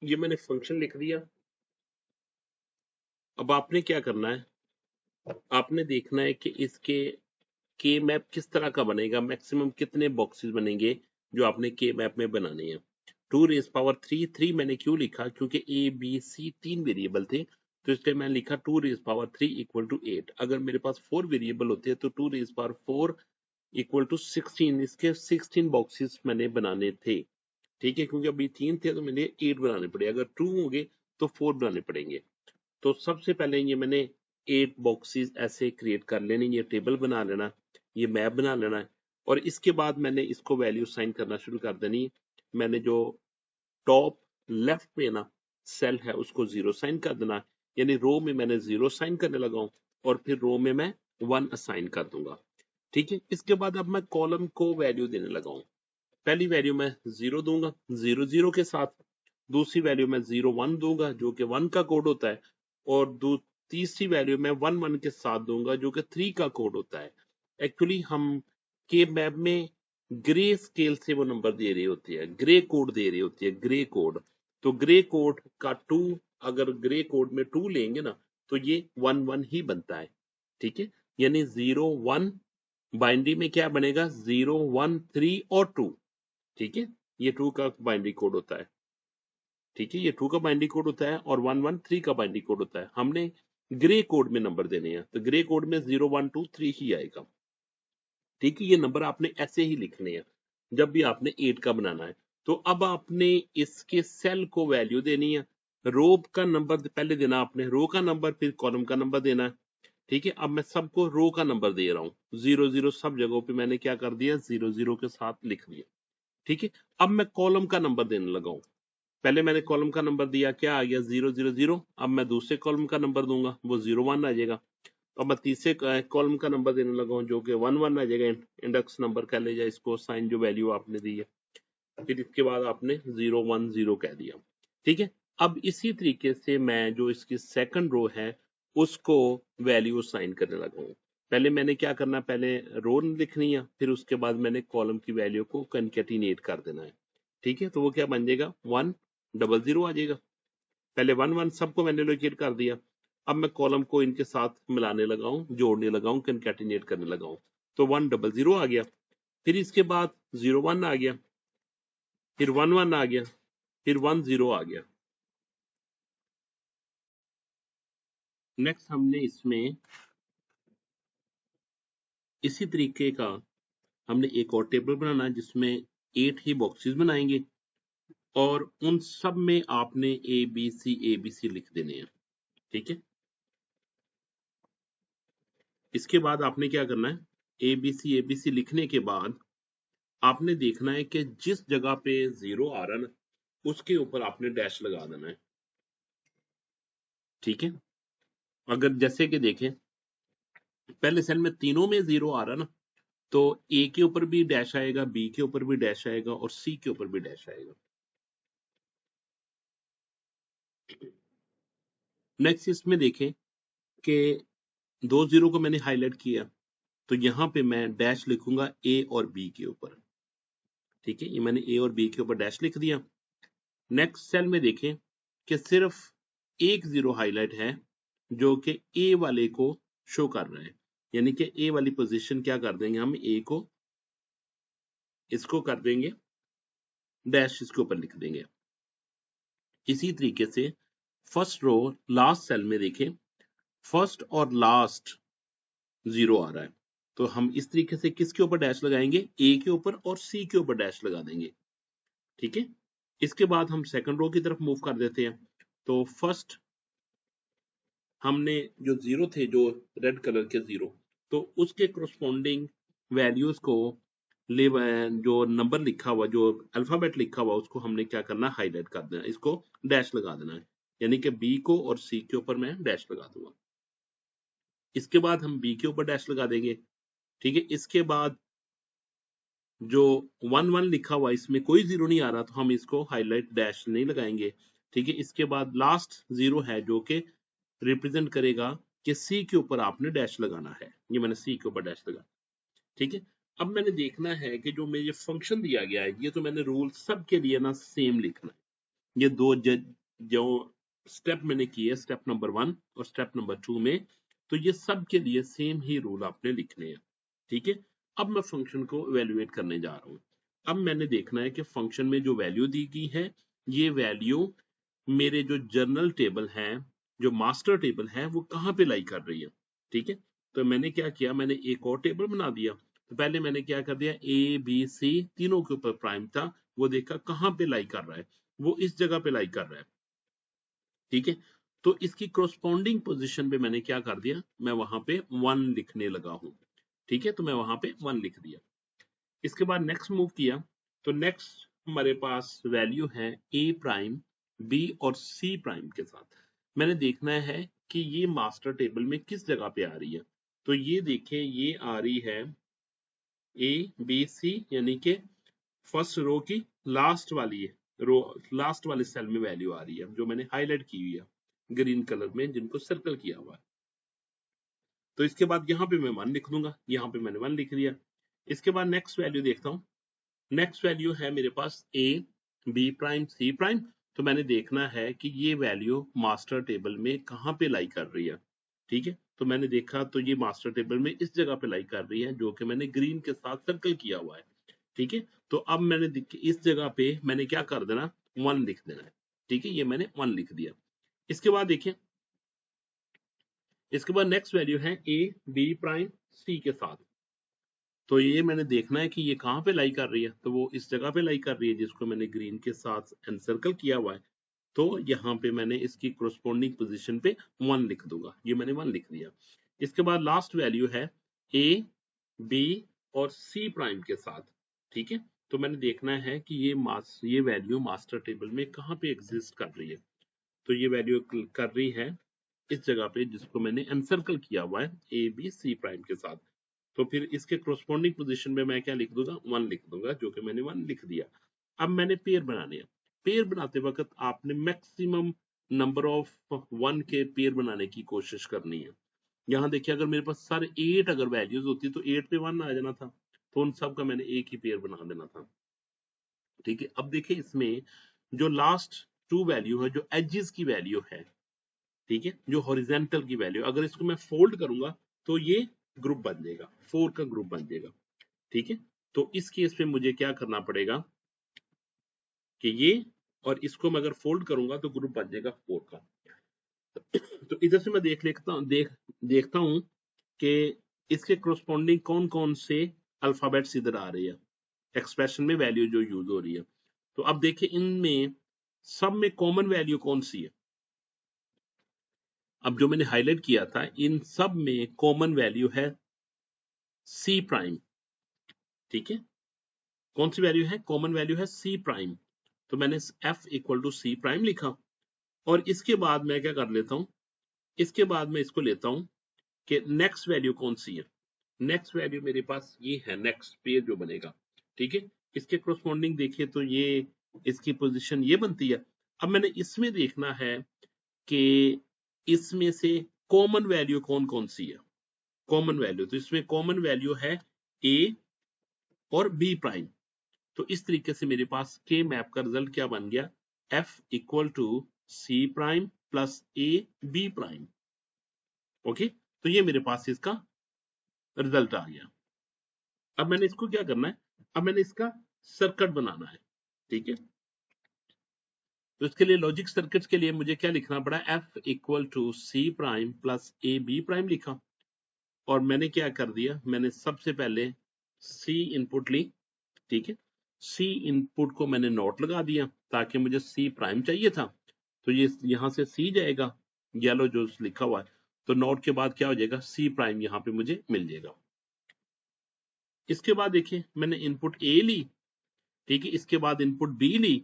ये मैंने फंक्शन लिख दिया। अब आपने क्या करना है, आपने देखना है कि इसके के मैप किस तरह का बनेगा, मैक्सिमम कितने बॉक्सेस बनेंगे जो आपने के मैप में बनाने हैं। 2 रेज़ पावर 3, 3 मैंने क्यों लिखा, क्योंकि ए बी सी 3 वेरिएबल थे, तो इसलिए मैंने लिखा 2 रेज़ पावर 3 इक्वल टू 8। अगर मेरे पास 4 वेरिएबल होते तो 2 रेज़ पावर 4 इक्वल टू 16, इसके 16 बॉक्सेस मैंने बनाने थे। ठीक है, क्योंकि अभी 3 थे तो मैंने 8 बनाने पड़े, अगर 2 होंगे तो 4 बनाने पड़ेंगे। तो सबसे पहले ये मैंने 8 बॉक्सेस ऐसे क्रिएट कर लेने, ये टेबल बना लेना, ये मैप बना लेना है। और इसके बाद मैंने इसको वैल्यू साइन करना शुरू कर देनी है। मैंने जो टॉप लेफ्ट में ना सेल है उसको 0 साइन कर देना, यानी रो में मैंने 0 साइन करने लगा हूं, और फिर रो में मैं 1 असाइन कर दूंगा। ठीक है, इसके बाद अब मैं कॉलम को वैल्यू देने लगा हूं। पहली वैल्यू मैं 0 दूंगा 0 0 के साथ, दूसरी वैल्यू मैं 0 1 दूंगा जो कि 1 का कोड होता है, और तीसरी वैल्यू मैं 1 1 के साथ दूंगा जो कि 3 का कोड होता है। एक्चुअली हम के मैप में ग्रे स्केल से वो नंबर दे रही होती है, ग्रे कोड दे रही होती है, ग्रे कोड। तो ग्रे कोड का 2, अगर ग्रे कोड में 2 लेंगे ना तो ये 1 1 ही बनता है। ठीक है, यानी 0 1 बाइनरी में क्या बनेगा, 0 1 3 और 2। ठीक है, ये 2 का बाइनरी कोड होता है। ठीक है, ये 2 का बाइनरी कोड होता है और 1 1 3 का बाइनरी कोड होता है। हमने ग्रे कोड में नंबर देने हैं, तो ग्रे कोड में 0 1 2 3 ही आएगा। ठीक है, ये नंबर आपने ऐसे ही लिखने हैं जब भी आपने 8 का बनाना है। तो अब आपने इसके सेल को वैल्यू देनी है, रो का नंबर पहले देना आपने, रो का नंबर फिर कॉलम का नंबर देना है। ठीक है, अब मैं सबको रो का नंबर दे रहा हूँ, 0 0 सब जगहों पे मैंने क्या कर दिया, 0 0 के साथ लिख दिया। ठीक है, अब मैं कॉलम का नंबर देने लगा हूं। पहले मैंने कॉलम का नंबर दिया, क्या आ गया, 0 0 0। अब मैं दूसरे कॉलम का नंबर दूंगा, वो 0 1 आ जाएगा। अब मैं तीसरे कॉलम का नंबर देने लगा हूं जो कि 1 1 आ जाएगा, इंडेक्स नंबर कह लीजिए इसको, साइन जो वैल्यू आपने दी है। फिर इसके बाद आपने 0 1 0 कह दिया। ठीक है, अब इसी तरीके से मैं जो इसकी सेकंड रो है उसको वैल्यू साइन करने लगा हूं। पहले मैंने क्या करना, पहले रो लिखनी है, फिर उसके बाद मैंने कॉलम की वैल्यू को कंकेटिनेट कर देना है। ठीक है, तो वो क्या बन जाएगा, 1 0 0 आ जाएगा। पहले 1 1 सबको मैंने लोकेट कर दिया। अब मैं कॉलम को इनके साथ मिलाने लगा हूं, जोड़ने लगा हूं, कंकेटिनेट करने लगा हूं। तो 1 0 0 आ गया, फिर इसके बाद 0 1 आ गया, फिर 1 1 आ गया, फिर 1 0 आ गया। नेक्स्ट हमने इसमें इसी तरीके का हमने एक और टेबल बनाना है जिसमें 8 ही बॉक्सेस बनाएंगे, और उन सब में आपने ए बी सी लिख देने हैं। ठीक है, इसके बाद आपने क्या करना है, ए बी सी लिखने के बाद आपने देखना है कि जिस जगह पे 0 आ रहा है ना उसके ऊपर आपने डैश लगा देना है। ठीक है, अगर जैसे कि देखें पहले सेल में तीनों में 0 आ रहा है ना, तो ए के ऊपर भी डैश आएगा, बी के ऊपर भी डैश आएगा और सी के ऊपर भी डैश आएगा। नेक्स्ट इसमें देखें कि 2 0 को मैंने हाईलाइट किया, तो यहां पे मैं डैश लिखूंगा ए और बी के ऊपर। ठीक है, ये मैंने ए और बी के ऊपर डैश लिख दिया। नेक्स्ट सेल में देखें कि सिर्फ एक 0 हाईलाइट है जो कि ए वाले को शो कर रहा है, यानी कि ए वाली पोजीशन क्या कर देंगे, हम ए को इसको कर देंगे डैश, इसके ऊपर लिख देंगे। इसी तरीके से फर्स्ट रो लास्ट सेल में देखें, फर्स्ट और लास्ट 0 आ रहा है, तो हम इस तरीके से किसके ऊपर डैश लगाएंगे, ए के ऊपर और सी के ऊपर डैश लगा देंगे। ठीक है, इसके बाद हम सेकंड रो की तरफ मूव कर देते हैं। तो फर्स्ट हमने जो 0 थे, जो रेड कलर के 0, तो उसके करस्पॉन्डिंग वैल्यूज को ले, जो नंबर लिखा हुआ, जो अल्फाबेट लिखा हुआ, उसको हमने क्या करना, हाईलाइट कर देना, इसको डैश लगा देना है, यानी कि बी को और सी के ऊपर मैं डैश लगा दूंगा। इसके बाद हम बी के ऊपर डैश लगा देंगे। ठीक है, इसके बाद जो 1 1 लिखा हुआ इसमें कोई 0 नहीं आ रहा, तो हम इसको हाईलाइट डैश नहीं लगाएंगे। ठीक है, इसके बाद लास्ट 0 है जो कि रिप्रेजेंट करेगा कि सी के ऊपर आपने डैश लगाना है, ये मैंने सी के ऊपर डैश लगा। ठीक है, अब मैंने देखना है कि जो मुझे फंक्शन दिया गया है, ये तो मैंने रूल सबके लिए ना सेम लिखना है। ये दो जो स्टेप मैंने किए, स्टेप नंबर 1 और स्टेप नंबर 2 में, तो ये सब के लिए सेम ही रूल आपने लिखने हैं। ठीक है, अब मैं फंक्शन को इवेल्युएट करने जा रहा हूँ। अब मैंने देखना है कि फंक्शन में जो वैल्यू दी गई है, ये वैल्यू मेरे जो जर्नल टेबल है, जो मास्टर टेबल है, वो कहाँ पे लाई कर रही है। ठीक है, तो मैंने क्या किया, मैंने एक और टेबल बना दिया। तो पहले मैंने क्या कर दिया, ए बी सी तीनों के ऊपर प्राइम था, वो देखा कहाँ पे लाई कर रहा है, वो इस जगह पे लाई कर रहा है। ठीक है, तो इसकी कोरस्पॉन्डिंग पोजीशन पे मैंने क्या कर दिया, मैं वहां पे 1 लिखने लगा हूं। ठीक है, तो मैं वहां पे 1 लिख दिया। इसके बाद नेक्स्ट मूव किया, तो नेक्स्ट हमारे पास वैल्यू है ए प्राइम, बी और सी प्राइम के साथ। मैंने देखना है कि ये मास्टर टेबल में किस जगह पे आ रही है। तो ये देखें, ये आ रही है ए बी सी, यानी कि फर्स्ट रो की लास्ट वाली रो, लास्ट वाले सेल में वैल्यू आ रही है, जो मैंने हाईलाइट की हुई है ग्रीन कलर में, जिनको सर्कल किया हुआ है। तो इसके बाद यहाँ पे मैं 1 लिख दूंगा, यहाँ पे मैंने 1 लिख दिया। इसके बाद नेक्स्ट वैल्यू देखता हूँ। नेक्स्ट वैल्यू है मेरे पास A B prime C prime. तो मैंने देखना है कि ये वैल्यू मास्टर टेबल में कहाँ पे लाई कर रही है। ठीक है, तो मैंने देखा तो ये मास्टर टेबल में इस जगह पे लाई कर रही है, जो कि मैंने ग्रीन के साथ सर्कल किया हुआ है। ठीक है, तो अब मैंने इस जगह पे मैंने क्या कर देना, 1 लिख देना है। ठीक है, ये मैंने 1 लिख दिया। इसके बाद देखिए, इसके बाद नेक्स्ट वैल्यू है ए बी प्राइम सी के साथ। तो ये मैंने देखना है कि ये कहाँ पे लाई कर रही है, तो वो इस जगह पे लाई कर रही है जिसको मैंने ग्रीन के साथ एनसर्कल किया हुआ है। तो यहाँ पे मैंने इसकी कोरस्पॉन्डिंग पोजीशन पे 1 लिख दूंगा, ये मैंने 1 लिख दिया। इसके बाद लास्ट वैल्यू है ए बी और सी प्राइम के साथ। ठीक है, तो मैंने देखना है कि ये वैल्यू मास्टर टेबल में कहाँ पे एग्जिस्ट कर रही है। तो ये वैल्यू कर रही है इस जगह पे जिसको मैंने एनसर्कल किया हुआ है ए बी सी प्राइम के साथ। तो फिर इसके कोरस्पॉन्डिंग पोजीशन में मैं क्या लिख दूंगा, 1 लिख दूंगा, जो कि मैंने 1 लिख दिया। अब मैंने पेयर बनाने हैं। पेयर बनाते वक्त आपने मैक्सिमम नंबर ऑफ 1 के पेयर बनाने की कोशिश करनी है। यहाँ देखिए, अगर मेरे पास सारे 8 अगर वैल्यूज होती तो 8 पे 1 आ जाना था, तो उन सब का मैंने एक ही पेयर बना देना था। ठीक है, अब देखिए इसमें जो लास्ट 2 वैल्यू है, जो एजेस की वैल्यू है, ठीक है, जो हॉरिजेंटल की वैल्यू, अगर इसको मैं फोल्ड करूंगा तो ये ग्रुप बन जाएगा, 4 का ग्रुप बन जाएगा। ठीक है, तो इस केस में मुझे क्या करना पड़ेगा कि ये और इसको मैं अगर फोल्ड करूंगा तो ग्रुप बन जाएगा 4 का। तो इधर से मैं देखता हूं कि इसके कोरस्पॉन्डिंग कौन कौन से अल्फाबेट्स इधर आ रहे हैं, एक्सप्रेशन में वैल्यू जो यूज हो रही है। तो अब देखिए इनमें सब में कॉमन वैल्यू कौन सी है। अब जो मैंने हाईलाइट किया था, इन सब में कॉमन वैल्यू है सी प्राइम। ठीक है, कौन सी वैल्यू है, कॉमन वैल्यू है सी प्राइम। तो मैंने F equal to C prime लिखा, और इसके बाद मैं क्या कर लेता हूं, इसके बाद मैं इसको लेता हूं कि नेक्स्ट वैल्यू कौन सी है। नेक्स्ट वैल्यू मेरे पास ये है, नेक्स्ट पेयर जो बनेगा। ठीक है, इसके कोरस्पॉन्डिंग देखिए तो ये इसकी पोजीशन ये बनती है। अब मैंने इसमें देखना है कि इसमें से कॉमन वैल्यू कौन कौन सी है। कॉमन वैल्यू, तो इसमें कॉमन वैल्यू है ए और बी प्राइम। तो इस तरीके से मेरे पास के मैप का रिजल्ट क्या बन गया, F equal to C prime plus A B prime. Okay, तो ये मेरे पास इसका रिजल्ट आ गया। अब मैंने इसको क्या करना है, अब मैंने इसका सर्किट बनाना है। ठीक है, तो इसके लिए लॉजिक सर्किट्स के लिए मुझे क्या लिखना पड़ा, F equal to C prime plus A B prime लिखा। और मैंने क्या कर दिया, मैंने सबसे पहले सी इनपुट ली। ठीक है, सी इनपुट को मैंने नोट लगा दिया, ताकि मुझे सी प्राइम चाहिए था, तो ये यहां से सी जाएगा, येलो जो लिखा हुआ है। तो नोट के बाद क्या हो जाएगा, सी प्राइम यहाँ पे मुझे मिल जाएगा। इसके बाद देखिए मैंने इनपुट ए ली। ठीक है, इसके बाद इनपुट बी ली।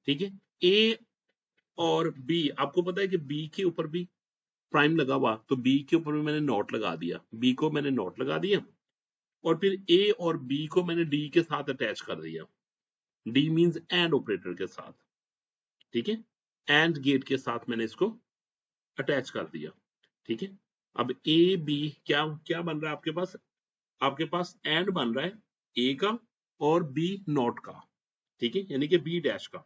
ठीक है, ए और बी, आपको पता है कि बी के ऊपर भी प्राइम लगा हुआ, तो बी के ऊपर भी मैंने नोट लगा दिया, बी को मैंने नोट लगा दिया। और फिर ए और बी को मैंने डी के साथ अटैच कर दिया, डी मींस एंड ऑपरेटर के साथ। ठीक है, एंड गेट के साथ मैंने इसको अटैच कर दिया। ठीक है, अब ए बी क्या क्या बन रहा है आपके पास, आपके पास एंड बन रहा है ए का और बी नॉट का। ठीक है, यानी कि बी डैश का।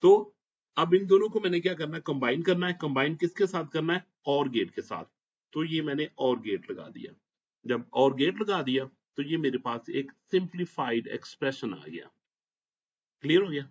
तो अब इन दोनों को मैंने क्या करना है, कंबाइन करना है। कंबाइन किसके साथ करना है, और गेट के साथ। तो ये मैंने और गेट लगा दिया। जब और गेट लगा दिया तो ये मेरे पास एक सिंप्लीफाइड एक्सप्रेशन आ गया। क्लियर हो गया।